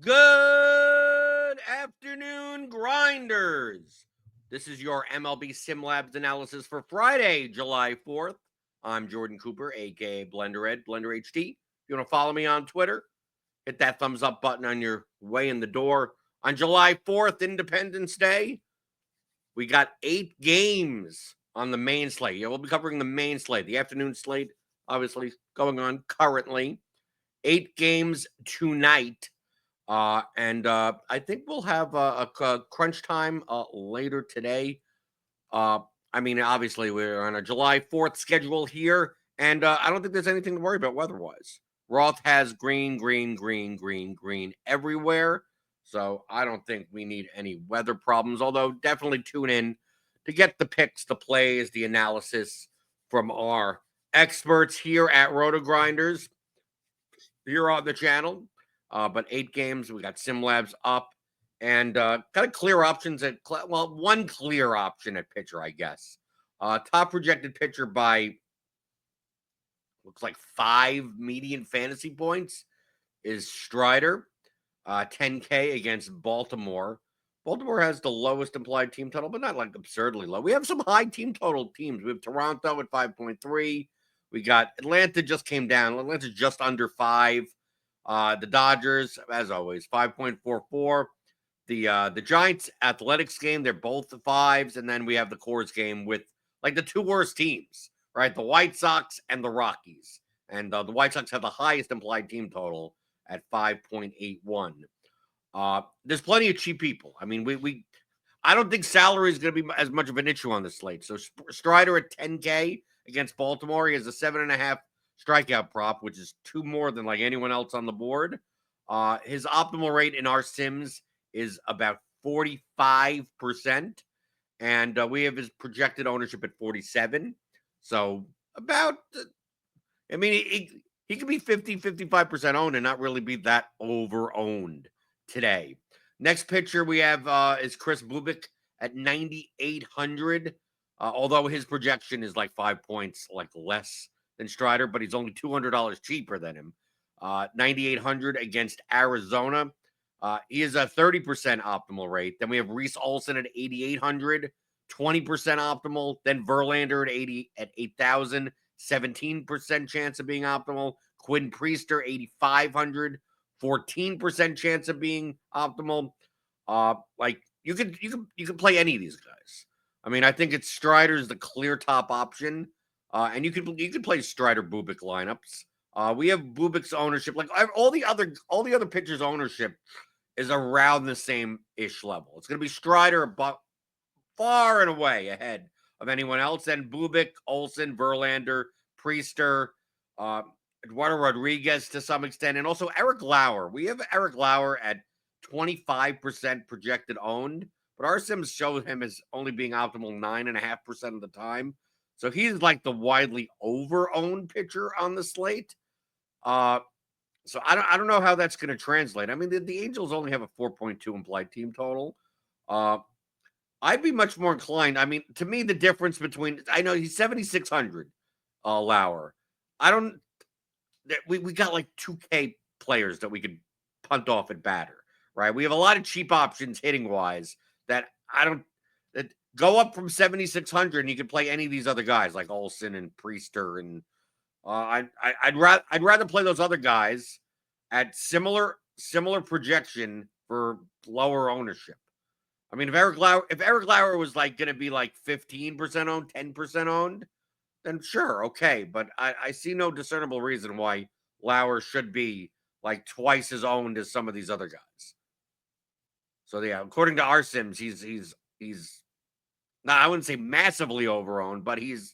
Good afternoon, grinders. This is your MLB SimLabs analysis for Friday, July 4th. I'm Jordan Cooper, aka BlenderHD, BlenderHD. If you want to follow me on Twitter, hit that thumbs up button on your way in the door. On July 4th, Independence Day, we got 8 games on the main slate. Yeah, we'll be covering the main slate. The afternoon slate, obviously, going on currently. 8 games tonight. I think we'll have a crunch time later today. Obviously, we're on a July 4th schedule here, and I don't think there's anything to worry about weather-wise. Roth has green everywhere, so I don't think we need any weather problems, although definitely tune in to get the picks, the plays, the analysis from our experts here at RotoGrinders here on the channel. But 8 games, we got SimLabs up, and kind of clear options at, one clear option at pitcher, I guess. Top projected pitcher by, looks like 5 median fantasy points is Strider, 10K against Baltimore. Baltimore has the lowest implied team total, but not like absurdly low. We have some high team total teams. We have Toronto at 5.3. We got Atlanta just came down. Atlanta's just under 5. The Dodgers, as always, 5.44. The Giants Athletics game, they're both the 5s, and then we have the Coors game with like the 2 worst teams, right? The White Sox and the Rockies. And the White Sox have the highest implied team total at 5.81. There's plenty of cheap people. I mean, I don't think salary is going to be as much of an issue on the slate. So Strider at 10K against Baltimore, he has a 7.5 strikeout prop, which is 2 more than like anyone else on the board. His optimal rate in our sims is about 45%, and we have his projected ownership at 47. So about, he could be 55% owned and not really be that over-owned today. Next pitcher we have is Chris Bubik at 9,800, although his projection is like 5 points like less than Strider, but he's only $200 cheaper than him. 9,800 against Arizona. He is a 30% optimal rate. Then we have Reese Olson at 8,800, 20% optimal. Then Verlander at 8,000, 17% chance of being optimal. Quinn Priester, 8,500, 14% chance of being optimal. You could play any of these guys. I mean, I think it's Strider's the clear top option. And you could play Strider Bubik lineups. We have Bubik's ownership, like all the other pitchers' ownership is around the same ish level. It's going to be Strider about far and away ahead of anyone else, and Bubik, Olson, Verlander, Priester, Eduardo Rodriguez to some extent, and also Eric Lauer. We have Eric Lauer at 25% projected owned, but our sims show him as only being optimal 9.5% of the time. So he's like the widely over-owned pitcher on the slate. So I don't know how that's going to translate. I mean, the Angels only have a 4.2 implied team total. I'd be much more inclined. I mean, to me, the difference between, I know he's 7,600, Lauer. We got like 2K players that we could punt off at batter, right? We have a lot of cheap options hitting wise that go up from 7,600, and you can play any of these other guys like Olson and Priester, and I'd rather play those other guys at similar projection for lower ownership. I mean, if Eric Lauer was like going to be like 15% owned, 10% owned, then sure, okay. But I see no discernible reason why Lauer should be like twice as owned as some of these other guys. So yeah, according to our sims, he's now, I wouldn't say massively overowned, but he's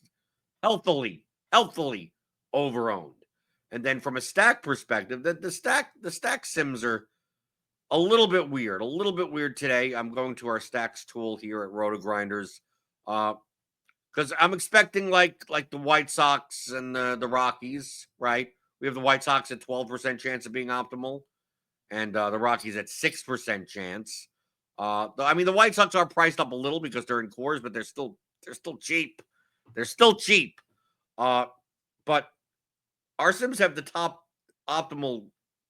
healthily overowned. And then from a stack perspective, the stack sims are a little bit weird today. I'm going to our stacks tool here at RotoGrinders because I'm expecting like the White Sox and the Rockies, right? We have the White Sox at 12% chance of being optimal, and the Rockies at 6% chance. I mean, the White Sox are priced up a little because they're in cores, but they're still cheap. They're still cheap. But our sims have the top optimal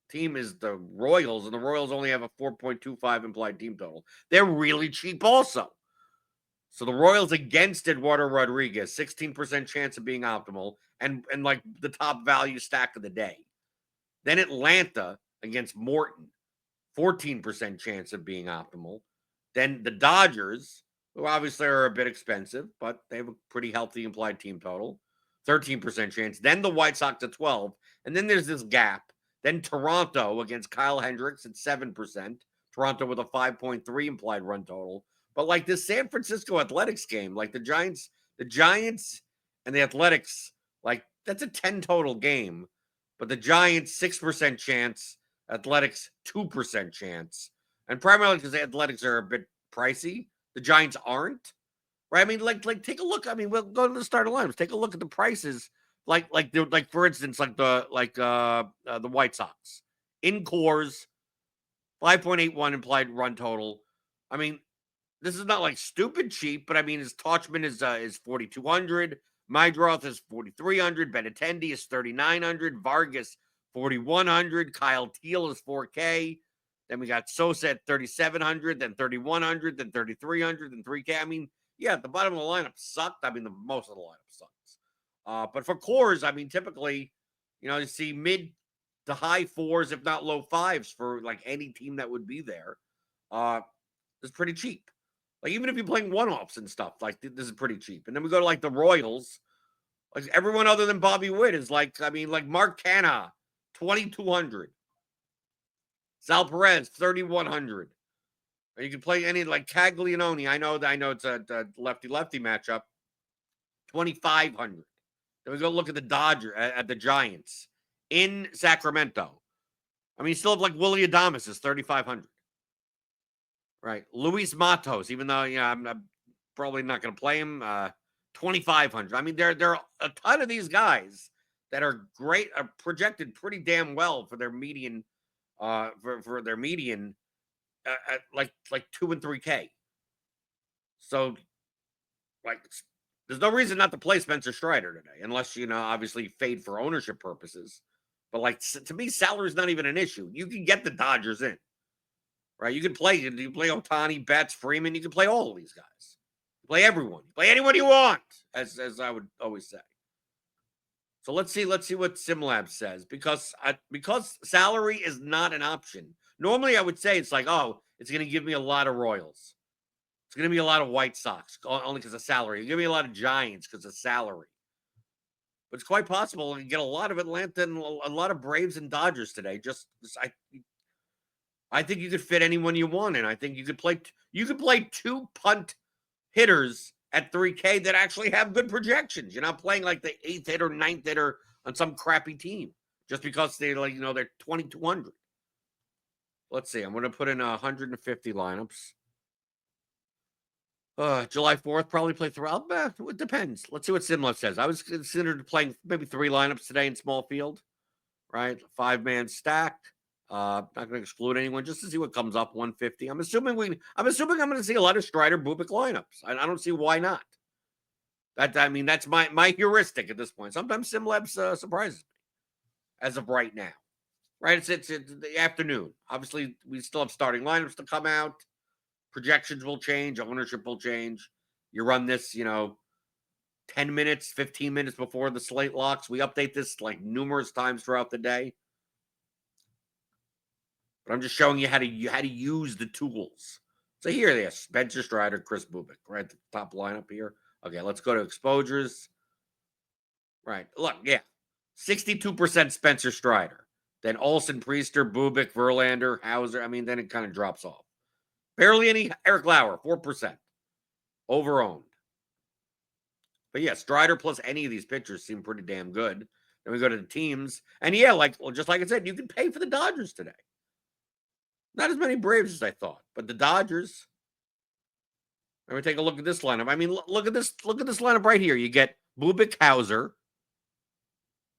team is the Royals, and the Royals only have a 4.25 implied team total. They're really cheap also. So the Royals against Eduardo Rodriguez, 16% chance of being optimal, and like the top value stack of the day. Then Atlanta against Morton, 14% chance of being optimal. Then the Dodgers, who obviously are a bit expensive, but they have a pretty healthy implied team total, 13% chance. Then the White Sox at 12. And then there's this gap. Then Toronto against Kyle Hendricks at 7%. Toronto with a 5.3 implied run total. But like this San Francisco Athletics game, like the Giants and the Athletics, like that's a 10 total game. But the Giants, 6% chance. Athletics, 2% chance. And primarily because the Athletics are a bit pricey. The Giants aren't. Right? I mean, like take a look. I mean, we'll go to the starting lineups. Take a look at the prices. Like for instance, like the White Sox. In cores, 5.81 implied run total. I mean, this is not like stupid cheap, but I mean, his Tauchman is 4,200. Mydroth is 4,300. Benintendi is 3,900. Vargas 4,100. Kyle Teal is 4K. Then we got Sosa at 3,700. Then 3,100. Then 3,300. Then 3K. I mean, yeah, the bottom of the lineup sucked. I mean, the most of the lineup sucks. But for cores, I mean, typically, you see mid to high fours, if not low fives, for like any team that would be there. It's pretty cheap. Like, even if you're playing one-offs and stuff, like, this is pretty cheap. And then we go to, like, the Royals. Like, everyone other than Bobby Witt is, like, I mean, like, Mark Canha, 2,200. Sal Perez, 3,100. Or you can play any, like, Caglianone. I know it's a lefty-lefty matchup. 2,500. Then we go look at the at the Giants in Sacramento. I mean, you still have, like, Willy Adames is 3,500. Right. Luis Matos, even though, I'm probably not going to play him, 2,500. I mean, there are a ton of these guys that are great, are projected pretty damn well for their median, for their median at like 2 and 3K. So, like, there's no reason not to play Spencer Strider today, unless, obviously fade for ownership purposes. But, like, to me, salary is not even an issue. You can get the Dodgers in. Right, you can play Ohtani, Betts, Freeman. You can play all of these guys. You play everyone. You play anyone you want, as I would always say. So let's see what SimLabs says, because salary is not an option. Normally, I would say it's like, oh, it's going to give me a lot of Royals. It's going to be a lot of White Sox, only because of salary. It's going to be a lot of Giants because of salary. But it's quite possible you get a lot of Atlanta and a lot of Braves and Dodgers today. I think you could fit anyone you want in. I think you could play 2 punt hitters at 3K that actually have good projections. You're not playing like the 8th hitter, 9th hitter on some crappy team just because they're like, they're 2,200. Let's see. I'm going to put in 150 lineups. July 4th, probably play throughout. It depends. Let's see what SimLabs says. I was considered playing maybe 3 lineups today in small field, right? 5-man stack. Not going to exclude anyone just to see what comes up. 150. I'm assuming I'm going to see a lot of Strider Bubik lineups. I don't see why not. That's my heuristic at this point. Sometimes SimLabs surprises me as of right now. Right? It's the afternoon. Obviously, we still have starting lineups to come out. Projections will change. Ownership will change. You run this, 10 minutes, 15 minutes before the slate locks. We update this like numerous times throughout the day. But I'm just showing you how to use the tools. So here they are: Spencer Strider, Chris Bubik, right at the top lineup here. Okay, let's go to exposures. Right, look, yeah, 62% Spencer Strider. Then Olsen, Priester, Bubik, Verlander, Hauser. I mean, then it kind of drops off. Barely any Eric Lauer, 4%. Overowned. But yeah, Strider plus any of these pitchers seem pretty damn good. Then we go to the teams. And yeah, just like I said, you can pay for the Dodgers today. Not as many Braves as I thought, but the Dodgers. Let me take a look at this lineup. I mean, look at this lineup right here. You get Bubik, Hauser,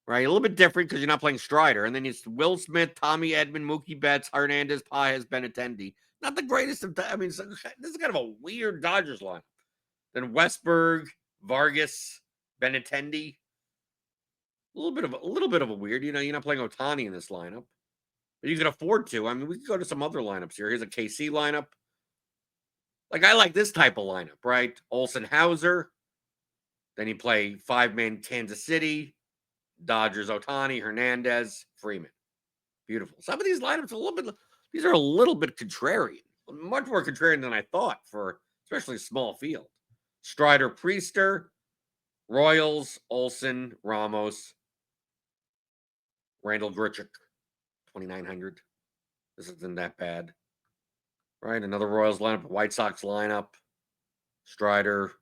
right? A little bit different because you're not playing Strider. And then it's Will Smith, Tommy Edman, Mookie Betts, Hernandez, Paez, Benintendi. Not the greatest of I mean, this is kind of a weird Dodgers lineup. Then Westberg, Vargas, Benintendi. A little bit of a weird. You're not playing Ohtani in this lineup. But you can afford to. I mean, we could go to some other lineups here. Here's a KC lineup. Like, I like this type of lineup, right? Olsen Hauser. Then you play 5-man Kansas City, Dodgers, Ohtani, Hernandez, Freeman. Beautiful. Some of these lineups these are a little bit contrarian. Much more contrarian than I thought for especially small field. Strider, Priester, Royals, Olsen, Ramos, Randall Grichuk, 2,900. This isn't that bad. Right? Another Royals lineup, White Sox lineup. Strider,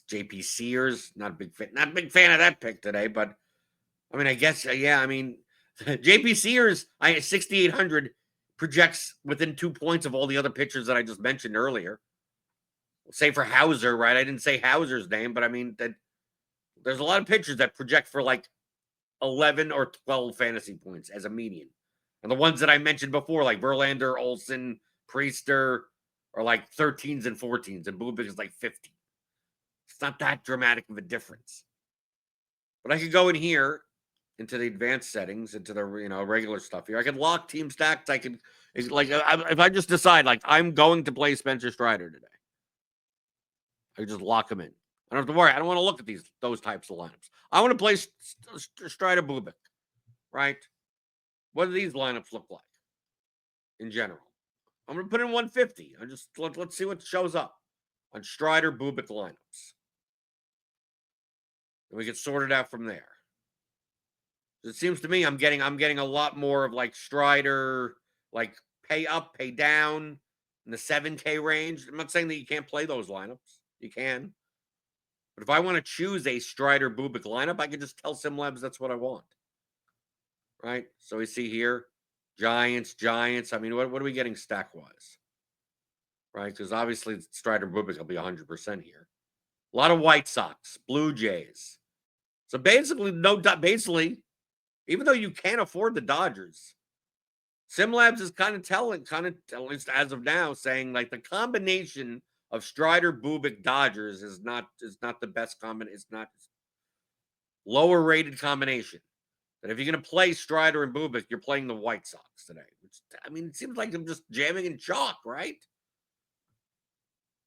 JP Sears. Not a big fan of that pick today, but I mean, I guess, yeah, I mean, JP Sears, 6,800 projects within 2 points of all the other pitchers that I just mentioned earlier. Say for Hauser, right? I didn't say Hauser's name, but I mean, that there's a lot of pitchers that project for like 11 or 12 fantasy points as a median. And the ones that I mentioned before, like Verlander, Olsen, Priester, are like 13s and 14s, and Bubik is like 50. It's not that dramatic of a difference. But I could go in here into the advanced settings, into the regular stuff here. I could lock team stacks. I could, like, if I just decide, like, I'm going to play Spencer Strider today, I could just lock him in. I don't have to worry. I don't want to look at those types of lineups. I want to play Strider Bubik, right? What do these lineups look like in general? I'm going to put in 150. Let's see what shows up on Strider Bubik lineups. And we get sorted out from there. It seems to me I'm getting a lot more of like Strider, like pay up, pay down in the 7K range. I'm not saying that you can't play those lineups. You can. But if I want to choose a Strider Bubik lineup, I can just tell SimLabs that's what I want. Right? So we see here, Giants. I mean, what are we getting stack-wise? Right? Because obviously Strider Bubik will be 100% here. A lot of White Sox, Blue Jays. So basically, even though you can't afford the Dodgers, SimLabs is kind of at least as of now, saying like the combination of Strider, Bubik, Dodgers is not the best combination. It's not lower rated combination. But if you're going to play Strider and Bubik, you're playing the White Sox today. Which, I mean, it seems like I'm just jamming in chalk, right?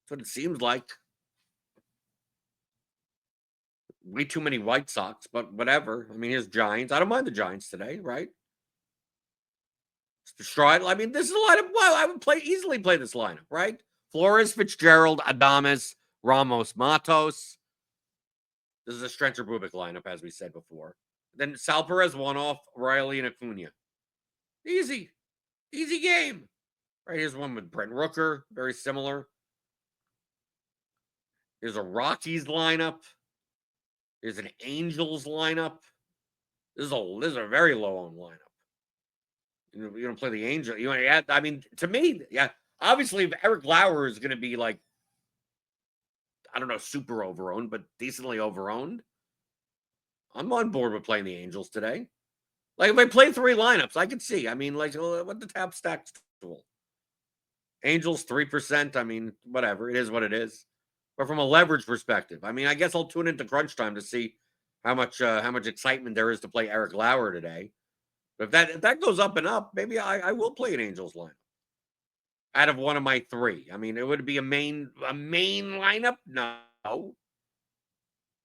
That's what it seems like. Way too many White Sox, but whatever. I mean, here's Giants. I don't mind the Giants today, right? Strider. I mean, this is a lineup. Well, I would easily play this lineup, right? Flores, Fitzgerald, Adames, Ramos, Matos. This is a Strencher Bubik lineup, as we said before. Then Sal Perez one off, Riley and Acuna. Easy game. Right, here's one with Brent Rooker, very similar. Here's a Rockies lineup. Here's an Angels lineup. This is a very low owned lineup. You're gonna play the Angel. You want to add? I mean, to me, yeah. Obviously, if Eric Lauer is going to be like, I don't know, super overowned, but decently overowned, I'm on board with playing the Angels today. Like, if I play 3 lineups, I could see. I mean, like, what the tap stacks tool. Angels 3%. I mean, whatever. It is what it is. But from a leverage perspective, I mean, I guess I'll tune into crunch time to see how much excitement there is to play Eric Lauer today. But if that goes up and up, maybe I will play an Angels lineup out of one of my 3. I mean, it would be a main lineup. No.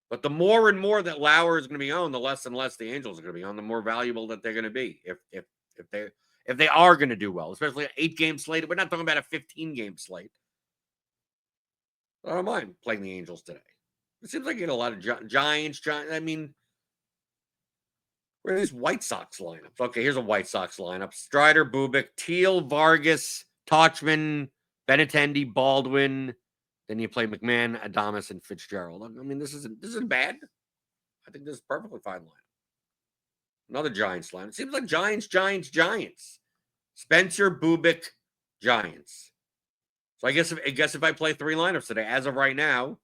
But the more and more that Lauer is going to be owned, the less and less the Angels are going to be owned, the more valuable that they're going to be if they are going to do well, especially an 8-game slate. We're not talking about a 15-game slate. I don't mind playing the Angels today. It seems like you get a lot of Giants. I mean, where are these White Sox lineups? Okay, here's a White Sox lineup. Strider, Bubik, Teal, Vargas, Tauchman, Benintendi, Baldwin. Then you play McMahon, Adames, and Fitzgerald. I mean, this isn't bad. I think this is perfectly fine lineup. Another Giants lineup. It seems like Giants. Spencer, Bubik, Giants. So I guess if I play 3 lineups today, as of right now,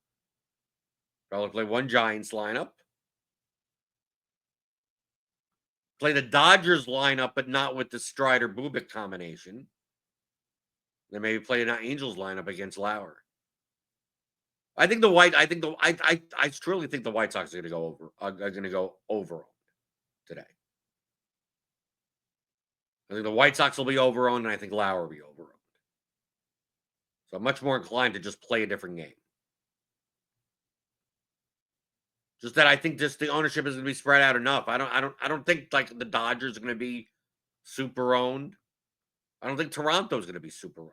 I'll play 1 Giants lineup. Play the Dodgers lineup, but not with the Strider Bubik combination. Then maybe play an Angels lineup against Lauer. I truly think the White Sox are going to go over. Today. I think the White Sox will be over-owned, and I think Lauer will be over-owned. So I'm much more inclined to just play a different game. Just that I think just the ownership is going to be spread out enough. I don't think like the Dodgers are going to be super owned. I don't think Toronto's going to be super owned.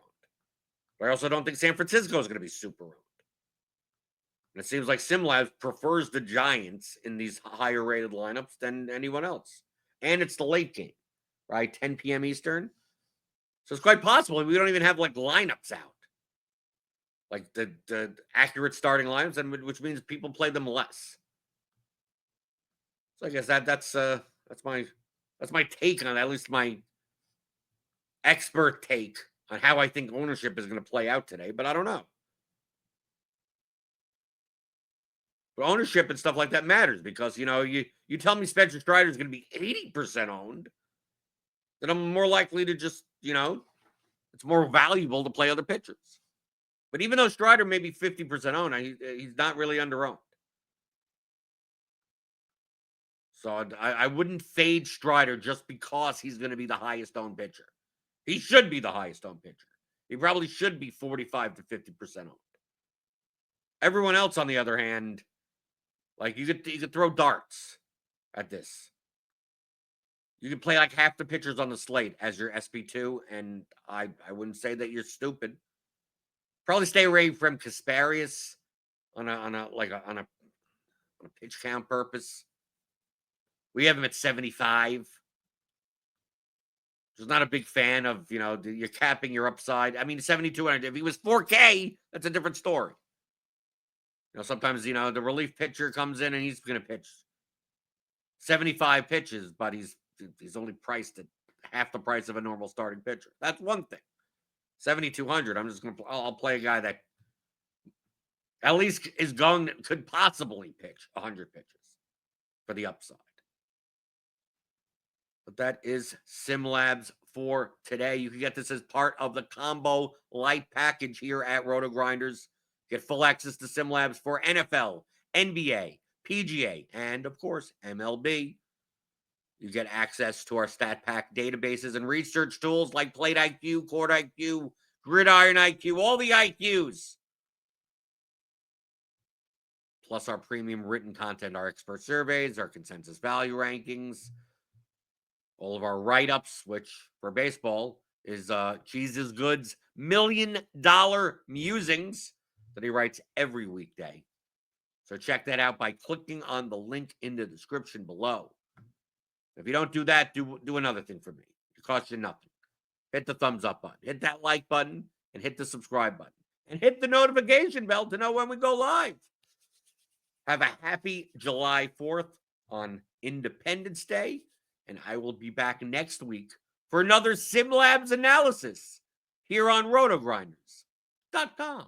But I also don't think San Francisco is going to be super owned. And it seems like SimLabs prefers the Giants in these higher rated lineups than anyone else. And it's the late game, right? 10 p.m. Eastern. So it's quite possible we don't even have like lineups out. Like the accurate starting lineups, and which means people play them less. So I guess that's my take on it, at least my expert take on how I think ownership is going to play out today, but I don't know. But ownership and stuff like that matters because, you tell me Spencer Strider is going to be 80% owned, then I'm more likely to just, it's more valuable to play other pitchers. But even though Strider may be 50% owned, he's not really under-owned. So I wouldn't fade Strider just because he's going to be the highest owned pitcher. He should be the highest owned pitcher. He probably should be 45 to 50% owned. Everyone else, on the other hand, like you could throw darts at this. You could play like half the pitchers on the slate as your SP2, and I wouldn't say that you're stupid. Probably stay away from Kasparius on a pitch count purpose. We have him at 75. Just not a big fan of, you're capping your upside. I mean, 7,200. If he was 4K, that's a different story. Sometimes, the relief pitcher comes in and he's going to pitch 75 pitches, but he's only priced at half the price of a normal starting pitcher. That's one thing. 7,200. I'll play a guy that at least could possibly pitch 100 pitches for the upside. But that is SimLabs for today. You can get this as part of the combo light package here at RotoGrinders. Get full access to SimLabs for NFL, NBA, PGA, and of course, MLB. You get access to our stat pack databases and research tools like Plate IQ, Court IQ, Gridiron IQ, all the IQs. Plus our premium written content, our expert surveys, our consensus value rankings, all of our write-ups, which for baseball is Cheese's Goods $1 million musings that he writes every weekday. So check that out by clicking on the link in the description below. If you don't do that, do another thing for me. It costs you nothing. Hit the thumbs up button, hit that like button, and hit the subscribe button. And hit the notification bell to know when we go live. Have a happy July 4th on Independence Day. And I will be back next week for another SimLabs analysis here on RotoGrinders.com.